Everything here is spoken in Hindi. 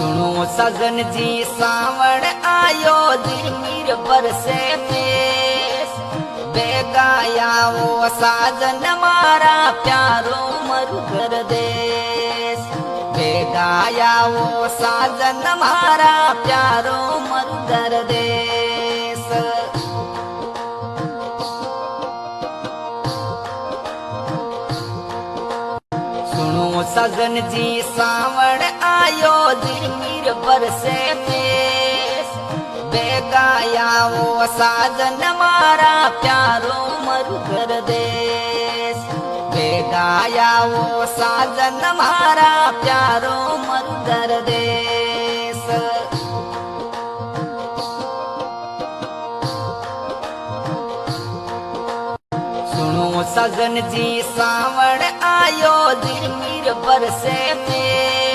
सुनो सजन जी सावण आयो दिलमीर बरसे पेश बेगाया वो साजन मारा प्यारो मरुगर देश बेगाया वो साजन मारा प्यारो मरुगर देश सुनो सजन जी सावण आयो दिलमीर बरसे पेश बेगाया वो साजन मारा प्यारो मरुगर देश बेगाया वो साजन मारा प्यारो मरुगर देश सुनो सजन जी सावण आयो दिलमीर बरसे पेश